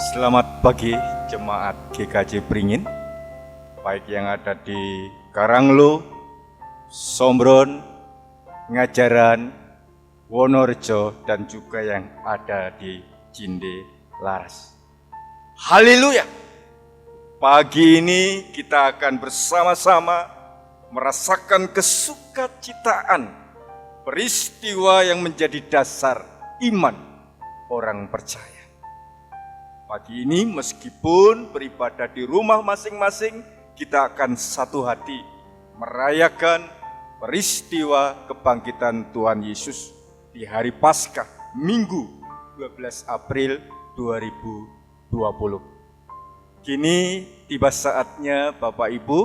Selamat pagi jemaat GKJ Pringin, baik yang ada di Karanglo, Sombron, Ngajaran, Wonorejo, dan juga yang ada di Cinde Laras. Haleluya! Pagi ini kita akan bersama-sama merasakan kesukacitaan peristiwa yang menjadi dasar iman orang percaya. Pagi ini meskipun beribadah di rumah masing-masing, kita akan satu hati merayakan peristiwa kebangkitan Tuhan Yesus di hari Paskah, Minggu 12 April 2020. Kini tiba saatnya Bapak Ibu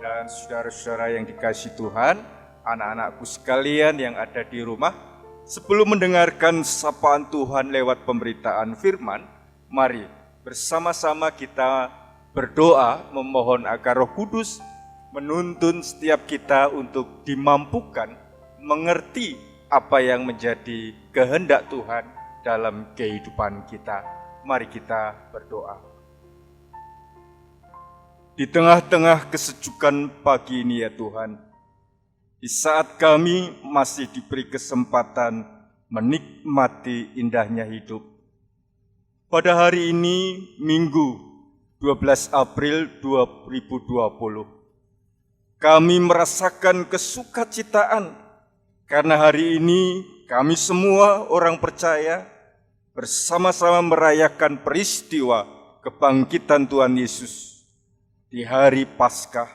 dan saudara-saudara yang dikasihi Tuhan, anak-anakku sekalian yang ada di rumah, sebelum mendengarkan sapaan Tuhan lewat pemberitaan firman, mari bersama-sama kita berdoa memohon agar Roh Kudus menuntun setiap kita untuk dimampukan mengerti apa yang menjadi kehendak Tuhan dalam kehidupan kita. Mari kita berdoa. Di tengah-tengah kesejukan pagi ini ya Tuhan, di saat kami masih diberi kesempatan menikmati indahnya hidup, pada hari ini, Minggu 12 April 2020, kami merasakan kesukacitaan karena hari ini kami semua orang percaya bersama-sama merayakan peristiwa kebangkitan Tuhan Yesus di hari Paskah,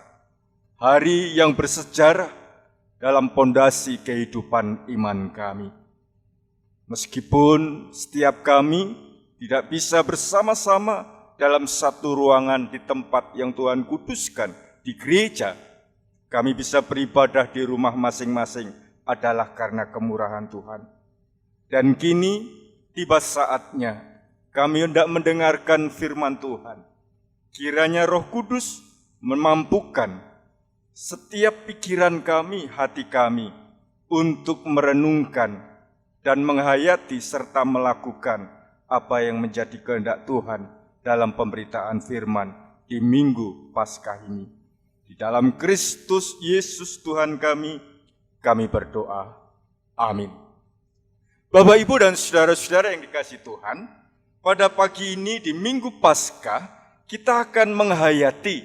hari yang bersejarah dalam pondasi kehidupan iman kami. Meskipun setiap kami tidak bisa bersama-sama dalam satu ruangan di tempat yang Tuhan kuduskan, di gereja, kami bisa beribadah di rumah masing-masing adalah karena kemurahan Tuhan. Dan kini tiba saatnya kami hendak mendengarkan firman Tuhan. Kiranya Roh Kudus memampukan setiap pikiran kami, hati kami, untuk merenungkan dan menghayati serta melakukan apa yang menjadi kehendak Tuhan dalam pemberitaan firman di Minggu Paskah ini. Di dalam Kristus Yesus Tuhan kami berdoa. Amin. Bapak, Ibu, dan saudara-saudara yang dikasihi Tuhan, pada pagi ini di Minggu Paskah, kita akan menghayati,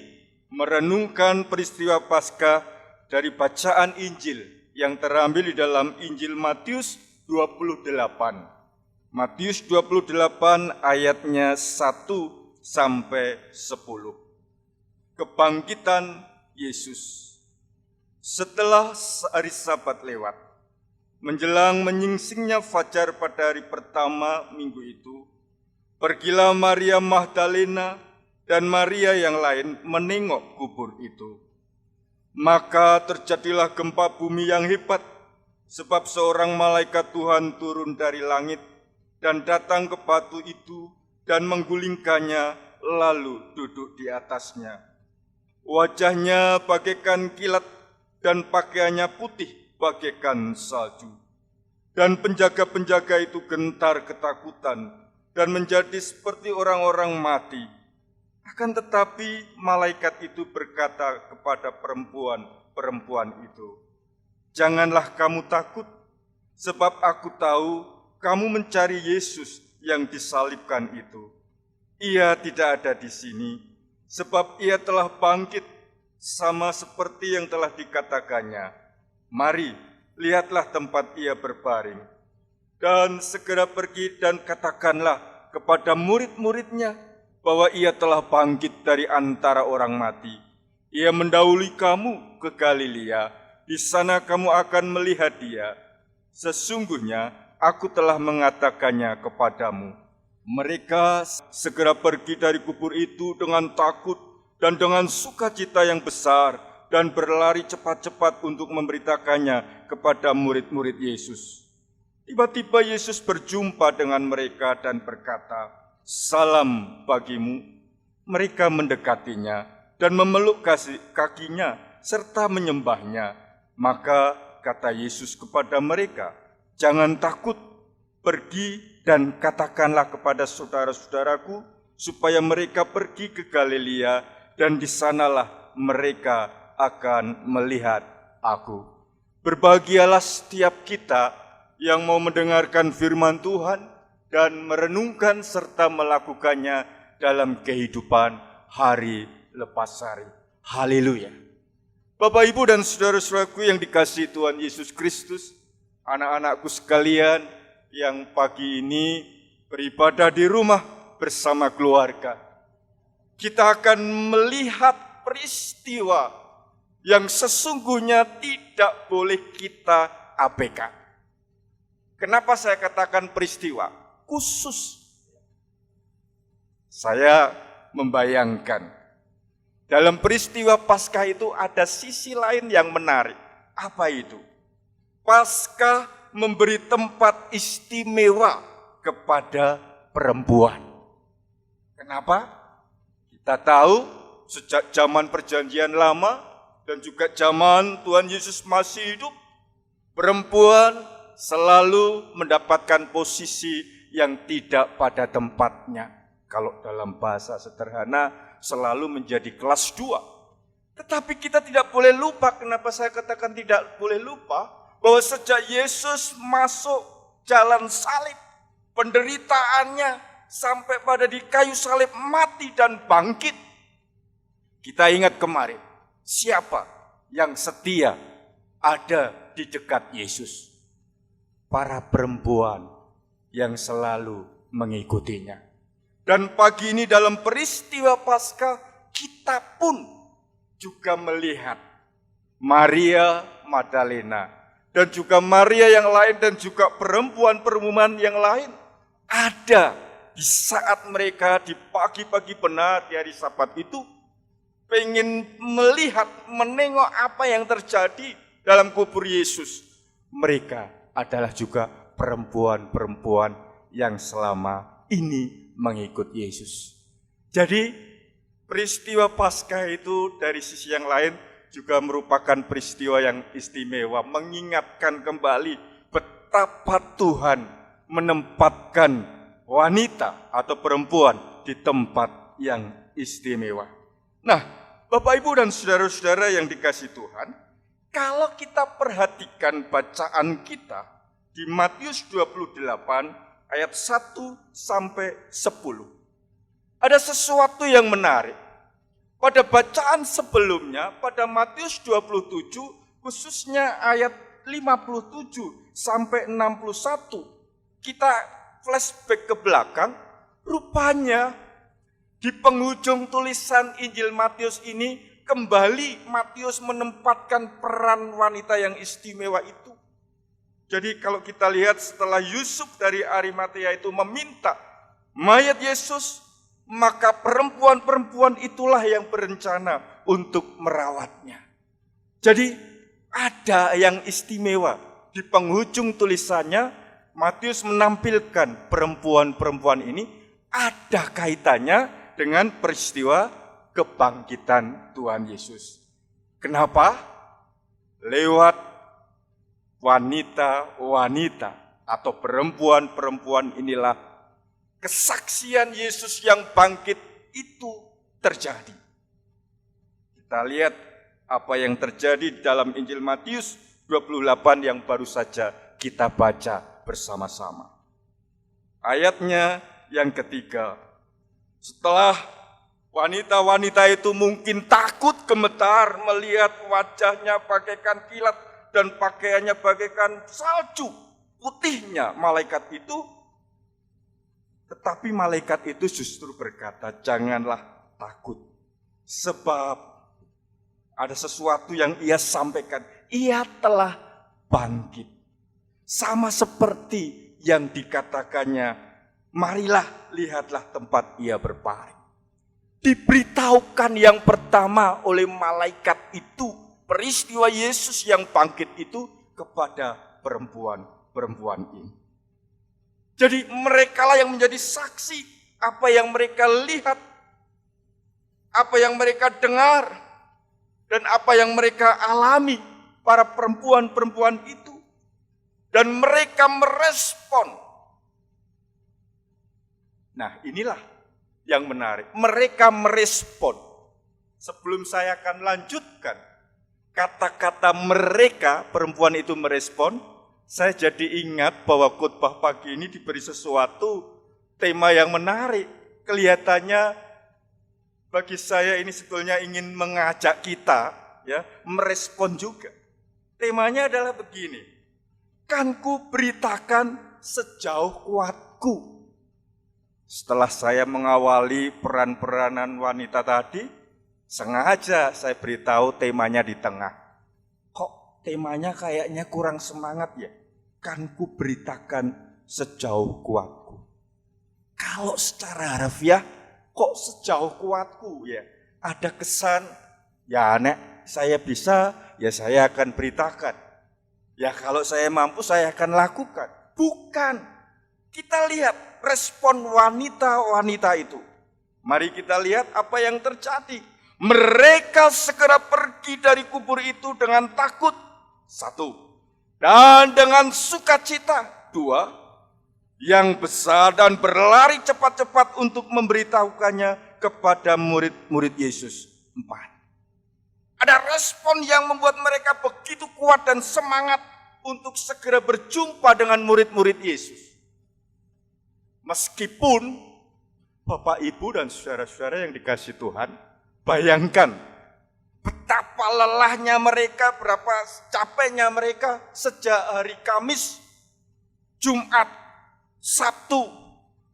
merenungkan peristiwa Paskah dari bacaan Injil yang terambil di dalam Injil Matius 28. Matius 28 ayatnya 1 sampai 10. Kebangkitan Yesus. Setelah hari Sabat lewat, menjelang menyingsingnya fajar pada hari pertama minggu itu, pergilah Maria Magdalena dan Maria yang lain menengok kubur itu. Maka terjadilah gempa bumi yang hebat, sebab seorang malaikat Tuhan turun dari langit dan datang ke batu itu dan menggulingkannya, lalu duduk di atasnya. Wajahnya bagaikan kilat dan pakaiannya putih bagaikan salju. Dan penjaga-penjaga itu gentar ketakutan dan menjadi seperti orang-orang mati. Akan tetapi malaikat itu berkata kepada perempuan itu, "Janganlah kamu takut, sebab aku tahu kamu mencari Yesus yang disalibkan itu. Ia tidak ada di sini, sebab ia telah bangkit sama seperti yang telah dikatakannya. Mari, lihatlah tempat ia berbaring. Dan segera pergi dan katakanlah kepada murid-muridnya bahwa ia telah bangkit dari antara orang mati. Ia mendahului kamu ke Galilea, di sana kamu akan melihat dia. Sesungguhnya aku telah mengatakannya kepadamu." Mereka segera pergi dari kubur itu dengan takut dan dengan sukacita yang besar dan berlari cepat-cepat untuk memberitakannya kepada murid-murid Yesus. Tiba-tiba Yesus berjumpa dengan mereka dan berkata, "Salam bagimu." Mereka mendekatinya dan memeluk kakinya serta menyembahnya. Maka kata Yesus kepada mereka, "Jangan takut, pergi dan katakanlah kepada saudara-saudaraku supaya mereka pergi ke Galilea, dan di sanalah mereka akan melihat aku. Berbahagialah setiap kita yang mau mendengarkan firman Tuhan dan merenungkan serta melakukannya dalam kehidupan hari lepas hari. Haleluya. Bapak, Ibu, dan saudara-saudaraku yang dikasihi Tuhan Yesus Kristus, anak-anakku sekalian yang pagi ini beribadah di rumah bersama keluarga, kita akan melihat peristiwa yang sesungguhnya tidak boleh kita abaikan. Kenapa saya katakan peristiwa khusus? Saya membayangkan dalam peristiwa Paskah itu ada sisi lain yang menarik. Apa itu? Paskah memberi tempat istimewa kepada perempuan. Kenapa? Kita tahu sejak zaman Perjanjian Lama dan juga zaman Tuhan Yesus masih hidup, perempuan selalu mendapatkan posisi yang tidak pada tempatnya. Kalau dalam bahasa sederhana, selalu menjadi kelas 2. Tetapi kita tidak boleh lupa, kenapa saya katakan tidak boleh lupa, bahwa sejak Yesus masuk jalan salib, penderitaannya sampai pada di kayu salib mati dan bangkit. Kita ingat kemarin, siapa yang setia ada di dekat Yesus? Para perempuan yang selalu mengikutinya. Dan pagi ini dalam peristiwa Paskah, kita pun juga melihat Maria Magdalena dan juga Maria yang lain dan juga perempuan-perempuan yang lain ada di saat mereka di pagi-pagi benar di hari Sabat itu pengen melihat, menengok apa yang terjadi dalam kubur Yesus. Mereka adalah juga perempuan-perempuan yang selama ini mengikut Yesus. Jadi peristiwa Paskah itu dari sisi yang lain juga merupakan peristiwa yang istimewa, mengingatkan kembali betapa Tuhan menempatkan wanita atau perempuan di tempat yang istimewa. Nah, Bapak, Ibu, dan saudara-saudara yang dikasihi Tuhan, kalau kita perhatikan bacaan kita di Matius 28 ayat 1 sampai 10. Ada sesuatu yang menarik. Pada bacaan sebelumnya, pada Matius 27, khususnya ayat 57 sampai 61, kita flashback ke belakang, rupanya di penghujung tulisan Injil Matius ini, kembali Matius menempatkan peran wanita yang istimewa itu. Jadi kalau kita lihat setelah Yusuf dari Arimatea itu meminta mayat Yesus, maka perempuan-perempuan itulah yang berencana untuk merawatnya. Jadi ada yang istimewa. Di penghujung tulisannya, Matius menampilkan perempuan-perempuan ini ada kaitannya dengan peristiwa kebangkitan Tuhan Yesus. Kenapa? Lewat wanita-wanita atau perempuan-perempuan inilah kesaksian Yesus yang bangkit itu terjadi. Kita lihat apa yang terjadi dalam Injil Matius 28 yang baru saja kita baca bersama-sama. Ayatnya yang ketiga, setelah wanita-wanita itu mungkin takut gemetar melihat wajahnya bagaikan kilat dan pakaiannya bagaikan salju putihnya malaikat itu, tetapi malaikat itu justru berkata, janganlah takut, sebab ada sesuatu yang ia sampaikan, ia telah bangkit. Sama seperti yang dikatakannya, marilah lihatlah tempat ia berbaring. Diberitahukan yang pertama oleh malaikat itu, peristiwa Yesus yang bangkit itu kepada perempuan-perempuan ini. Jadi merekalah yang menjadi saksi apa yang mereka lihat, apa yang mereka dengar, dan apa yang mereka alami, para perempuan-perempuan itu. Dan mereka merespon. Nah, inilah yang menarik. Mereka merespon. Sebelum saya akan lanjutkan, kata-kata mereka, perempuan itu merespon, saya jadi ingat bahwa khotbah pagi ini diberi sesuatu tema yang menarik. Kelihatannya bagi saya ini sebetulnya ingin mengajak kita ya merespon juga. Temanya adalah begini. Kan ku beritakan sejauh kuatku. Setelah saya mengawali peran-peranan wanita tadi, sengaja saya beritahu temanya di tengah. Kok temanya kayaknya kurang semangat ya? Kan ku beritakan sejauh kuatku. Kalau secara harfiah, kok sejauh kuatku ya? Ada kesan, ya nek saya bisa, ya saya akan beritakan. Ya kalau saya mampu, saya akan lakukan. Bukan. Kita lihat respon wanita-wanita itu. Mari kita lihat apa yang terjadi. Mereka segera pergi dari kubur itu dengan takut. 1. Dan dengan sukacita. 2. Yang besar dan berlari cepat-cepat untuk memberitahukannya kepada murid-murid Yesus. 4. Ada respon yang membuat mereka begitu kuat dan semangat untuk segera berjumpa dengan murid-murid Yesus. Meskipun Bapak, Ibu, dan saudara-saudara yang dikasih Tuhan, bayangkan betapa lelahnya mereka, berapa capeknya mereka sejak hari Kamis, Jumat, Sabtu.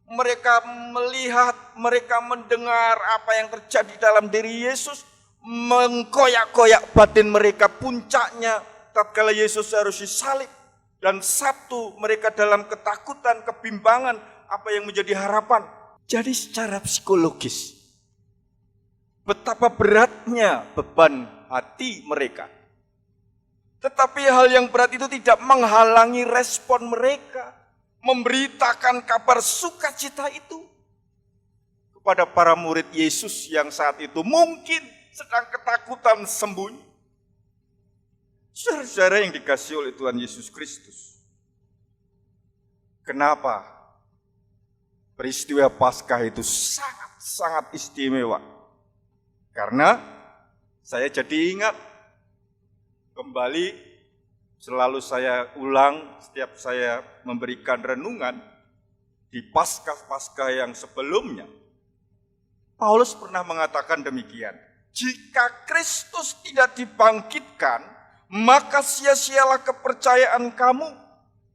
Mereka melihat, mereka mendengar apa yang terjadi dalam diri Yesus, mengkoyak-koyak batin mereka, puncaknya tatkala Yesus harus disalib. Dan Sabtu mereka dalam ketakutan, kebimbangan, apa yang menjadi harapan. Jadi secara psikologis, betapa beratnya beban hati mereka. Tetapi hal yang berat itu tidak menghalangi respon mereka. Memberitakan kabar sukacita itu kepada para murid Yesus yang saat itu mungkin sedang ketakutan sembunyi. Saudara-saudara yang dikasihi oleh Tuhan Yesus Kristus. Kenapa peristiwa Paskah itu sangat istimewa? Karena saya jadi ingat kembali, selalu saya ulang setiap saya memberikan renungan di Paskah yang sebelumnya. Paulus pernah mengatakan demikian. Jika Kristus tidak dibangkitkan, maka sia-sialah kepercayaan kamu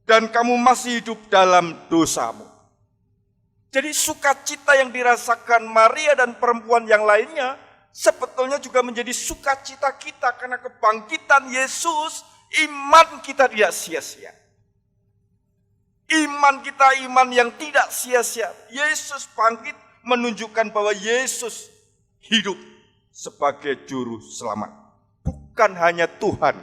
dan kamu masih hidup dalam dosamu. Jadi sukacita yang dirasakan Maria dan perempuan yang lainnya sebetulnya juga menjadi sukacita kita karena kebangkitan Yesus, iman kita tidak sia-sia. Iman kita iman yang tidak sia-sia. Yesus bangkit menunjukkan bahwa Yesus hidup sebagai juru selamat. Bukan hanya Tuhan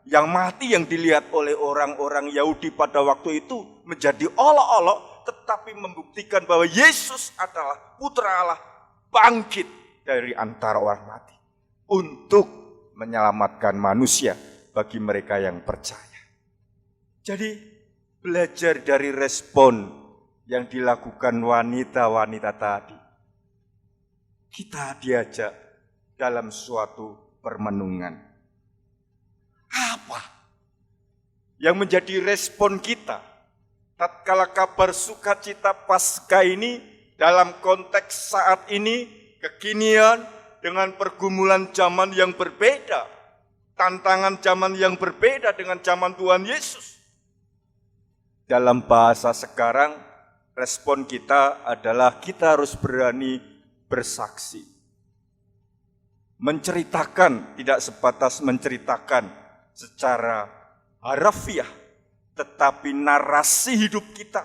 yang mati yang dilihat oleh orang-orang Yahudi pada waktu itu menjadi olok-olok, tetapi membuktikan bahwa Yesus adalah Putra Allah bangkit dari antara orang mati untuk menyelamatkan manusia bagi mereka yang percaya. Jadi belajar dari respon yang dilakukan wanita-wanita tadi. Kita diajak dalam suatu permenungan. Apa yang menjadi respon kita tatkala kabar sukacita Paskah ini dalam konteks saat ini, kekinian dengan pergumulan zaman yang berbeda, tantangan zaman yang berbeda dengan zaman Tuhan Yesus. Dalam bahasa sekarang, respon kita adalah kita harus berani bersaksi. Menceritakan, tidak sebatas menceritakan secara harfiah, tetapi narasi hidup kita.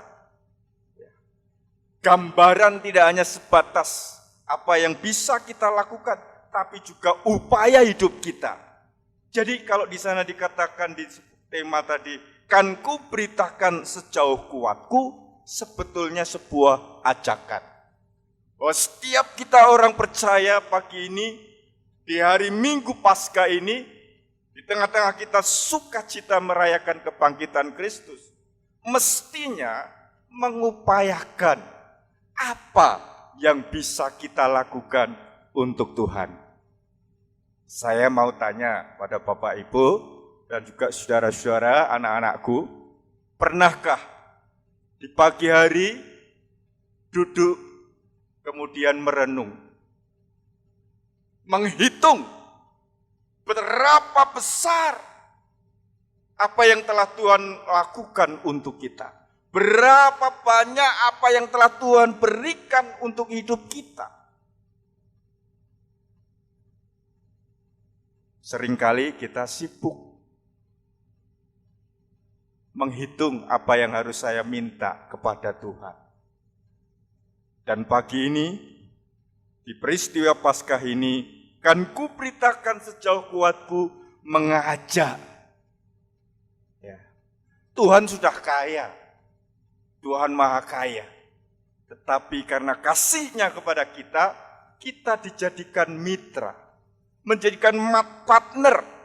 Gambaran tidak hanya sebatas apa yang bisa kita lakukan, tapi juga upaya hidup kita. Jadi kalau di sana dikatakan di tema tadi, kan ku beritakan sejauh kuatku, sebetulnya sebuah ajakan. Bahwa setiap kita orang percaya pagi ini, di hari Minggu Paskah ini, di tengah-tengah kita sukacita merayakan kebangkitan Kristus, mestinya mengupayakan apa yang bisa kita lakukan untuk Tuhan? Saya mau tanya pada Bapak Ibu dan juga saudara-saudara, anak-anakku, pernahkah di pagi hari duduk kemudian merenung, menghitung berapa besar apa yang telah Tuhan lakukan untuk kita? Berapa banyak apa yang telah Tuhan berikan untuk hidup kita? Seringkali kita sibuk menghitung apa yang harus saya minta kepada Tuhan. Dan pagi ini, di peristiwa Paskah ini, kan ku beritakan sejauh kuatku mengajak. Ya. Tuhan sudah kaya, Tuhan Maha Kaya. Tetapi karena kasih-Nya kepada kita, kita dijadikan mitra, menjadikan partner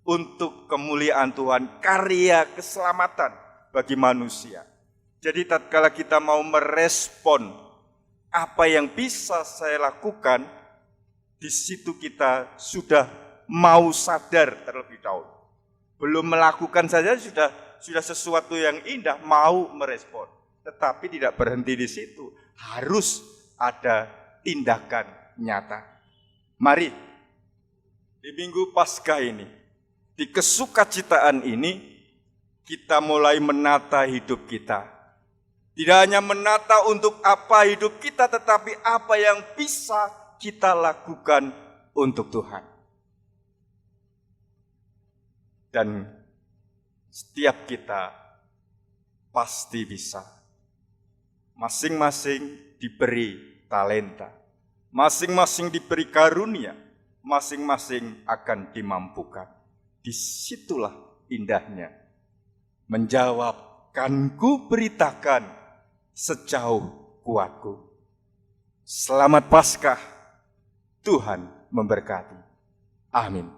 untuk kemuliaan Tuhan, karya keselamatan bagi manusia. Jadi tatkala kita mau merespon apa yang bisa saya lakukan, di situ kita sudah mau sadar terlebih dahulu. Belum melakukan saja sudah sesuatu yang indah, mau merespon. Tetapi tidak berhenti di situ, harus ada tindakan nyata. Mari, di Minggu Paskah ini, di kesukacitaan ini, kita mulai menata hidup kita. Tidak hanya menata untuk apa hidup kita, tetapi apa yang bisa kita lakukan untuk Tuhan. Dan setiap kita pasti bisa. Masing-masing diberi talenta, masing-masing diberi karunia, masing-masing akan dimampukan. Disitulah indahnya menjawab, kan ku beritakan sejauh kuatku. Selamat Paskah, Tuhan memberkati. Amin.